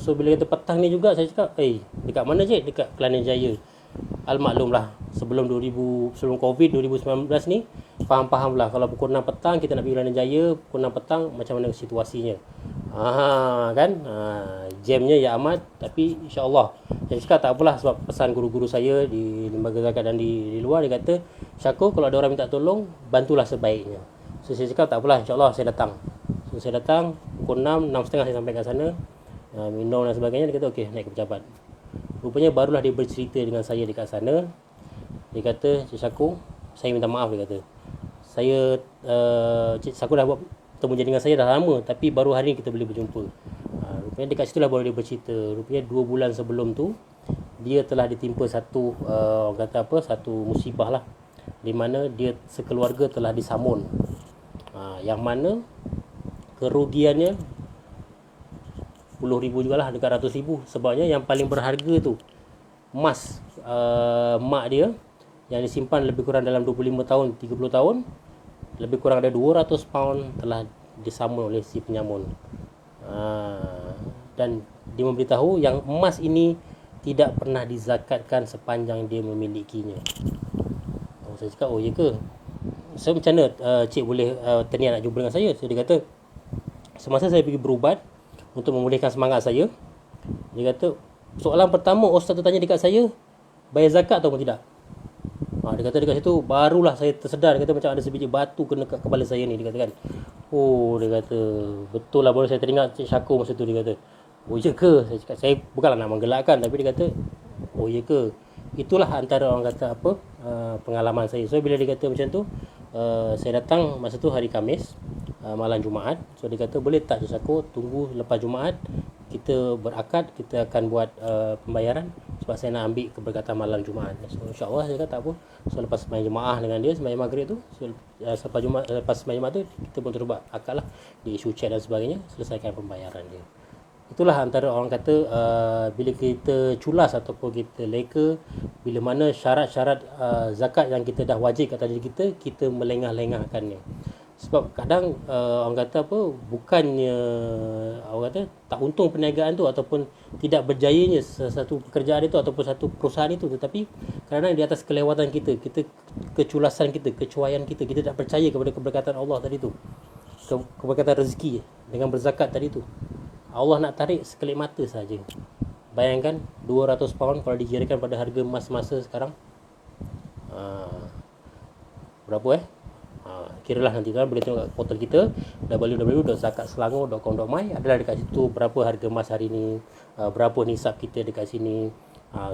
So bila kata petang ni juga, saya cakap, dekat mana cik? Dekat Kelana Jaya. Maklumlah, sebelum Covid 2019 ni, faham lah kalau pukul 6 petang kita nak pergi Kelana Jaya, pukul 6 petang macam mana situasinya. Jamnya ya amat. Tapi insya-Allah, saya cakap tak apalah, sebab pesan guru-guru saya di lembaga zakat dan di luar, dia kata, Syako, kalau ada orang minta tolong, bantulah sebaiknya. So saya cakap tak apalah, insya-Allah saya datang. So saya datang pukul 6, 6.30 saya sampai kat sana, minum dan sebagainya. Dia kata okey, naik ke pejabat. Rupanya barulah dia bercerita dengan saya dekat sana. Dia kata, Cik Syako, saya minta maaf, dia kata, saya Cik Syako dah buat temu dengan saya dah lama, tapi baru hari ni kita boleh berjumpa. Rupanya dekat situlah baru dia bercerita. Rupanya 2 bulan sebelum tu, dia telah ditimpa satu satu musibah lah, di mana dia sekeluarga telah disamun, yang mana kerugiannya RM10,000 jugalah, dekat RM100,000. Sebabnya yang paling berharga tu emas mak dia yang disimpan lebih kurang dalam 25 tahun, 30 tahun, lebih kurang ada 200 pound telah disamun oleh si penyamun. Dan dia memberitahu yang emas ini tidak pernah dizakatkan sepanjang dia memilikinya. Saya cakap, oh ya ke? So macam mana cik boleh terniat nak jumpa dengan saya? So dia kata, semasa saya pergi berubat untuk memulihkan semangat saya, dia kata, soalan pertama ustaz tu tanya dekat saya, bayar zakat atau tidak? Dia kata dekat situ barulah saya tersedar. Dia kata macam ada sebiji batu kena kat kepala saya ni, dia kata kan. Dia kata betul lah, baru saya teringat Cik Syako masa tu. Dia kata, oh ya ke? Saya cakap, saya bukanlah nak menggelakkan, tapi dia kata, oh ya ke? Itulah antara orang kata pengalaman saya. So bila dia kata macam tu, saya datang masa tu hari Khamis, malam Jumaat. So dia kata, boleh tak Cik Syako tunggu lepas Jumaat, kita berakad, kita akan buat pembayaran sebab saya nak ambil keberkatan malam Jumaat. So insya-Allah saya kata tak apa. So lepas sembahyang Jumaat dengan dia, sembahyang Maghrib tu, so, lepas sembahyang Jumaat tu kita pun terus buat akad lah, di issue check dan sebagainya, selesaikan pembayaran dia. Itulah antara orang kata bila kita culas ataupun kita leka, bila mana syarat-syarat zakat yang kita dah wajib kat diri kita, kita melengah-lengahkannya. Sebab kadang orang kata apa, bukannya orang kata tak untung perniagaan tu ataupun tidak berjayanya satu pekerjaan itu ataupun satu perusahaan itu, tetapi kadang di atas kelewatan kita, keculasan kita, kecuaian kita tak percaya kepada keberkatan Allah tadi tu, keberkatan rezeki dengan berzakat tadi tu. Allah nak tarik sekelip mata saja. Bayangkan 200 pound kalau dikirakan pada harga emas masa sekarang, berapa kiralah nanti tuan boleh tengok kat portal kita www.zakatselangor.com.my, adalah dekat situ berapa harga emas hari ni, berapa nisab kita dekat sini.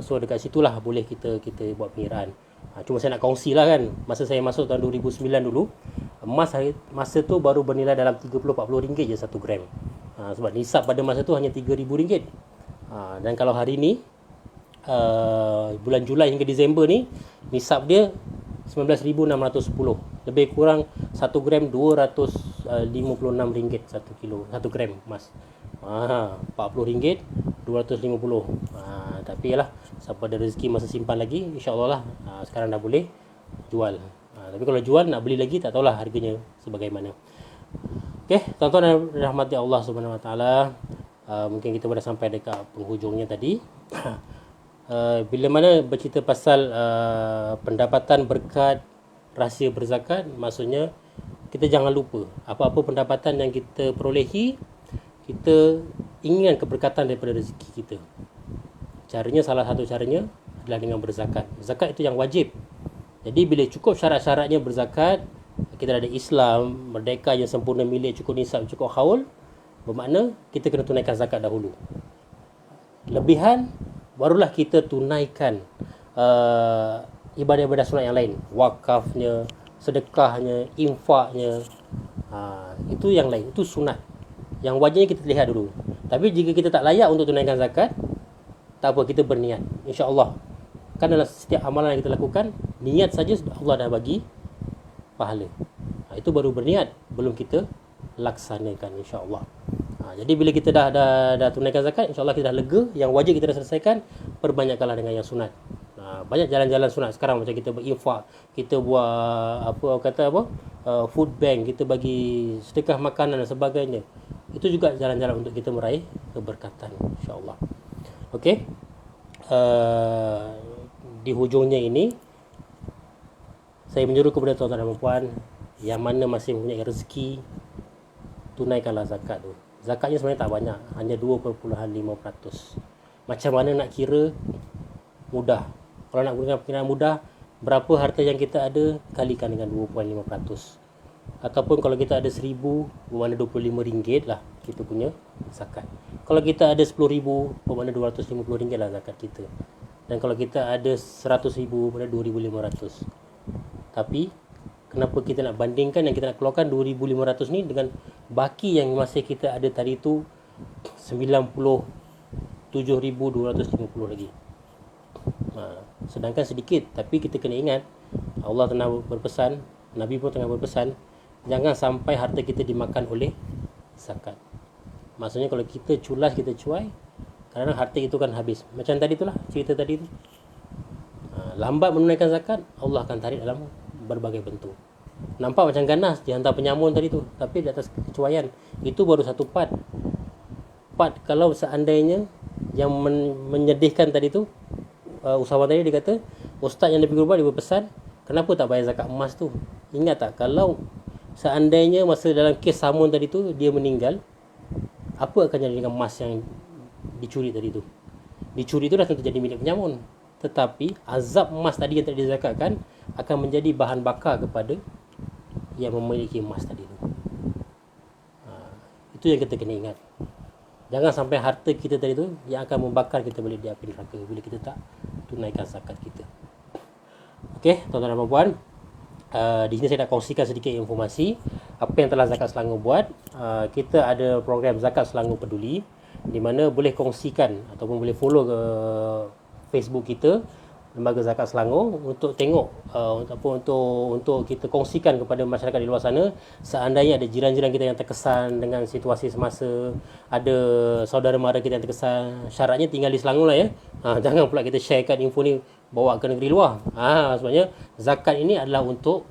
So dekat situlah boleh kita buat pengiraan. Cuma saya nak kongsi lah kan, masa saya masuk tahun 2009 dulu, emas masa tu baru bernilai dalam 30-40 ringgit je 1 gram. Sebab nisab pada masa tu hanya RM3,000. Dan kalau hari ni bulan Julai hingga Disember ni, nisab dia 19,610, lebih kurang 1 gram RM256 1 kilo, 1 gram emas. RM40 250. Tapi lah, siapa ada rezeki masa simpan lagi, insya-Allah lah sekarang dah boleh jual. Tapi kalau jual nak beli lagi tak tahulah harganya sebagaimana. Okey, tuan-tuan dan rahmati Allah Subhanahu Wa Taala, mungkin kita dah sampai dekat penghujungnya tadi. Bila mana bercerita pasal pendapatan berkat rahsia berzakat, maksudnya kita jangan lupa apa-apa pendapatan yang kita perolehi, kita inginkan keberkatan daripada rezeki kita. Caranya, salah satu caranya adalah dengan berzakat. Zakat itu yang wajib. Jadi bila cukup syarat-syaratnya berzakat, kita ada Islam, merdeka yang sempurna milik, cukup nisab, cukup haul, bermakna kita kena tunaikan zakat dahulu. Lebihan barulah kita tunaikan ibadah-ibadah sunat yang lain, wakafnya, sedekahnya, infaknya. Itu yang lain, itu sunat. Yang wajibnya kita lihat dulu. Tapi jika kita tak layak untuk tunaikan zakat, tak apa, kita berniat, insya-Allah. Kan dalam setiap amalan yang kita lakukan, niat saja Allah dah bagi pahala. Itu baru berniat, belum kita laksanakan, insya-Allah. Jadi bila kita dah tunaikan zakat, insya-Allah kita dah lega. Yang wajib kita dah selesaikan, perbanyakkanlah dengan yang sunat. Banyak jalan-jalan sunat sekarang, macam kita berinfak, kita buat food bank, kita bagi sedekah makanan dan sebagainya. Itu juga jalan-jalan untuk kita meraih keberkatan, insya-Allah. Okey. Di hujungnya ini, saya menyuruh kepada tuan-tuan dan puan yang mana masih mempunyai rezeki, tunaikanlah zakat tu. Zakatnya sebenarnya tak banyak, hanya 2.5%. Macam mana nak kira? Mudah. Kalau nak gunakan perkiraan mudah, berapa harta yang kita ada, kalikan dengan 2.5%. Ataupun kalau kita ada 1,000, bermakna RM25 lah kita punya zakat. Kalau kita ada 10,000, bermakna RM250 lah zakat kita. Dan kalau kita ada 100,000, bermakna RM2,500. Tapi kenapa kita nak bandingkan yang kita nak keluarkan 2,500 ni dengan baki yang masih kita ada tadi tu 97,250 lagi. Sedangkan sedikit, tapi kita kena ingat Allah tengah berpesan, Nabi pun tengah berpesan, jangan sampai harta kita dimakan oleh zakat. Maksudnya kalau kita culas, kita cuai, kadang-kadang harta itu kan habis. Macam tadi itulah, cerita tadi tu. Lambat menunaikan zakat, Allah akan tarik dalam berbagai bentuk. Nampak macam ganas dihantar penyamun tadi tu, tapi di atas kecuaian. Itu baru satu part. Kalau seandainya yang menyedihkan tadi tu, usahawan tadi dia kata, ustaz yang lebih berubah dia berpesan, kenapa tak bayar zakat emas tu? Ingat tak, kalau seandainya masa dalam kes samun tadi tu dia meninggal, apa akan jadi dengan emas yang dicuri tadi tu? Dicuri tu dah tentu jadi milik penyamun, tetapi azab emas tadi yang tak dizakatkan akan menjadi bahan bakar kepada yang memiliki emas tadi tu. Itu yang kita kena ingat. Jangan sampai harta kita tadi tu yang akan membakar kita balik di api neraka bila kita tak tunaikan zakat kita. Okey, tuan-tuan dan puan, di sini saya nak kongsikan sedikit informasi apa yang telah Zakat Selangor buat. Kita ada program Zakat Selangor Peduli, di mana boleh kongsikan ataupun boleh follow ke Facebook kita Lembaga Zakat Selangor untuk tengok ataupun untuk kita kongsikan kepada masyarakat di luar sana, seandainya ada jiran-jiran kita yang terkesan dengan situasi semasa, ada saudara mara kita yang terkesan, syaratnya tinggal di Selangor lah ya. Jangan pula kita sharekan info ni bawa ke negeri luar. Sebabnya zakat ini adalah untuk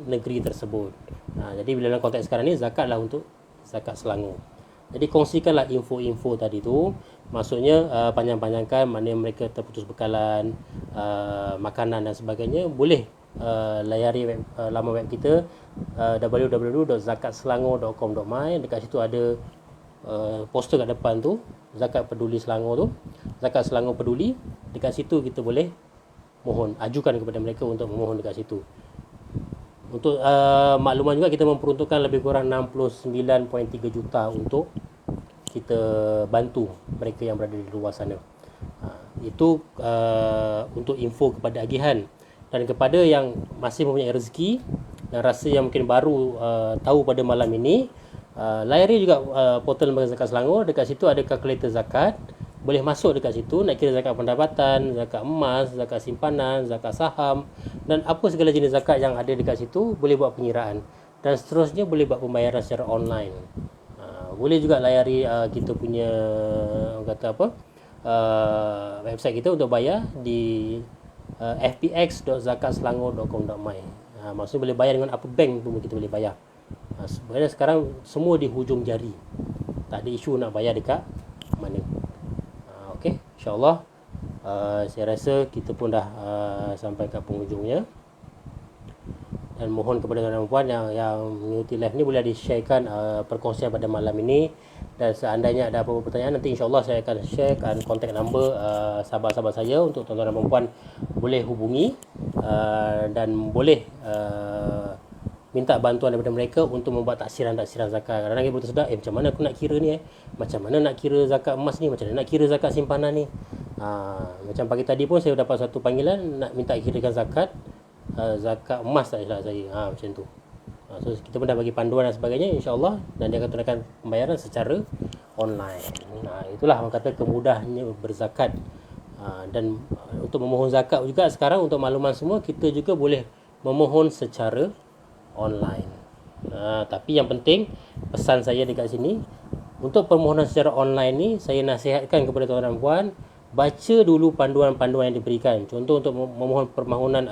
negeri tersebut. Jadi bila dalam konteks sekarang ni, zakat lah untuk zakat Selangor. Jadi kongsikanlah info-info tadi tu. Maksudnya panjang-panjangkan mana mereka terputus bekalan, makanan dan sebagainya. Boleh layari laman web kita www.zakatselangor.com.my. Dekat situ ada poster kat depan tu, Zakat Peduli Selangor tu, Zakat Selangor Peduli. Dekat situ kita boleh mohon, ajukan kepada mereka untuk memohon dekat situ. Untuk makluman juga, kita memperuntukkan lebih kurang 69.3 juta untuk kita bantu mereka yang berada di luar sana. Itu untuk info kepada agihan. Dan kepada yang masih mempunyai rezeki dan rasa yang mungkin baru tahu pada malam ini, layari juga portal Lembaga Zakat Selangor. Dekat situ ada kalkulator zakat. Boleh masuk dekat situ, nak kira zakat pendapatan, zakat emas, zakat simpanan, zakat saham dan apa segala jenis zakat yang ada dekat situ, boleh buat penyiraan. Dan seterusnya boleh buat pembayaran secara online. Boleh juga layari kita punya website kita untuk bayar di fpx.zakatselangor.com.my. Maksudnya boleh bayar dengan apa bank pun kita boleh bayar. Sebenarnya sekarang semua di hujung jari, tak ada isu nak bayar dekat mana. Okey, insyaAllah saya rasa kita pun dah sampai ke penghujungnya. Dan mohon kepada tuan-tuan dan puan yang mengikuti live ni, boleh di-sharekan perkongsian pada malam ini. Dan seandainya ada apa-apa pertanyaan, nanti insyaAllah saya akan sharekan contact number sahabat-sahabat saya untuk tuan-tuan dan puan boleh hubungi dan boleh minta bantuan daripada mereka untuk membuat taksiran-taksiran zakat. Kadang-kadang kita bertersedar, macam mana aku nak kira ni macam mana nak kira zakat emas ni, macam mana nak kira zakat simpanan ni. Macam pagi tadi pun saya dapat satu panggilan nak minta kirakan zakat emas, tak silap saya. Macam tu. So kita pun dah bagi panduan dan sebagainya, insyaAllah, dan dia akan tunaikan pembayaran secara online. Itulah orang kata kemudahnya berzakat. Dan untuk memohon zakat juga sekarang, untuk makluman semua, kita juga boleh memohon secara online. Tapi yang penting, pesan saya dekat sini, untuk permohonan secara online ni, saya nasihatkan kepada tuan-tuan dan puan, baca dulu panduan-panduan yang diberikan. Contoh, untuk memohon permohonan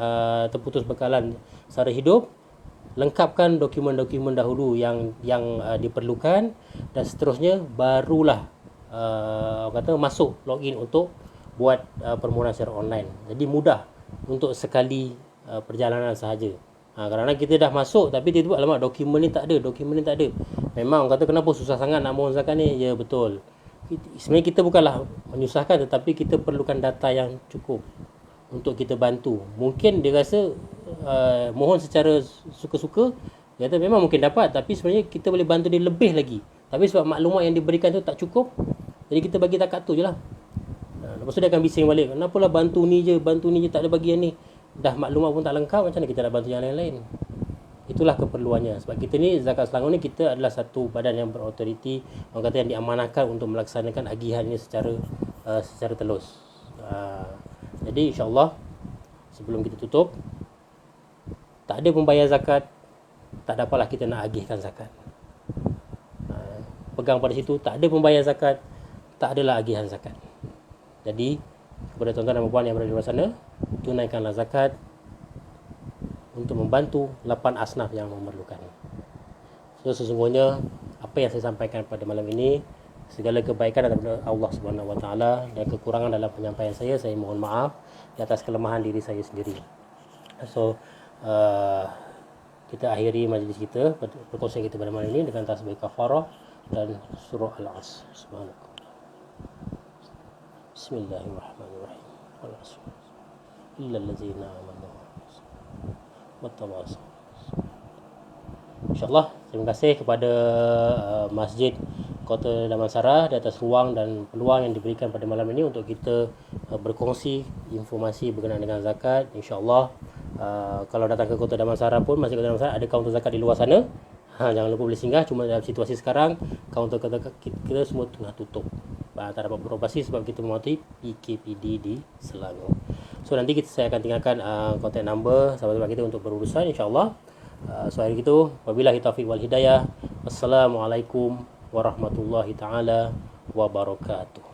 terputus bekalan sara hidup, lengkapkan dokumen-dokumen dahulu yang diperlukan, dan seterusnya barulah masuk login untuk buat permohonan secara online. Jadi mudah untuk sekali perjalanan sahaja. Kerana kita dah masuk tapi tiba-tiba alamak dokumen ni tak ada. Memang orang kata kenapa susah sangat nak mohon zakat ni? Ya, betul. Sebenarnya kita bukanlah menyusahkan, tetapi kita perlukan data yang cukup untuk kita bantu. Mungkin dia rasa mohon secara suka-suka, dia kata memang mungkin dapat, tapi sebenarnya kita boleh bantu dia lebih lagi. Tapi sebab maklumat yang diberikan tu tak cukup, jadi kita bagi takat tu je lah. Lepas tu dia akan bising balik, kenapalah bantu ni je, tak ada bagian ni. Dah maklumat pun tak lengkap, macam mana kita nak bantu yang lain-lain? Itulah keperluannya. Sebab kita ni, Zakat Selangor ni, kita adalah satu badan yang berautoriti, orang kata yang diamanahkan untuk melaksanakan agihannya secara telus. Jadi insyaAllah, sebelum kita tutup, tak ada pembayar zakat, tak dapalah kita nak agihkan zakat. Pegang pada situ, tak ada pembayar zakat, tak adalah agihan zakat. Jadi kepada tuan-tuan dan puan yang berada di luar sana, tunaikanlah zakat untuk membantu 8 asnaf yang memerlukan. So sesungguhnya apa yang saya sampaikan pada malam ini, segala kebaikan daripada Allah Subhanahu Wa Taala, dan kekurangan dalam penyampaian saya mohon maaf di atas kelemahan diri saya sendiri. So kita akhiri majlis kita, perkongsian kita pada malam ini dengan tasbih kafarah dan surah Al-Asr. Subhanallah. Bismillahirrahmanirrahim. Wal-'asr. Illal ladzina amanu wattawasaw. InsyaAllah, terima kasih kepada Masjid Kota Damansara di atas ruang dan peluang yang diberikan pada malam ini untuk kita berkongsi informasi berkenaan dengan zakat. InsyaAllah, kalau datang ke Kota Damansara pun, Masjid Kota Damansara ada kaunter zakat di luar sana. Jangan lupa boleh singgah. Cuma dalam situasi sekarang, kaunter kita semua tengah tutup. Tak dapat beroperasi sebab kita mematuhi PKPD di Selangor. So nanti saya akan tinggalkan contact number sahabat-sahabat kita untuk berurusan, insyaAllah. So hari itu, wabillahi taufiq wal hidayah. Wassalamualaikum warahmatullahi taala wabarakatuh.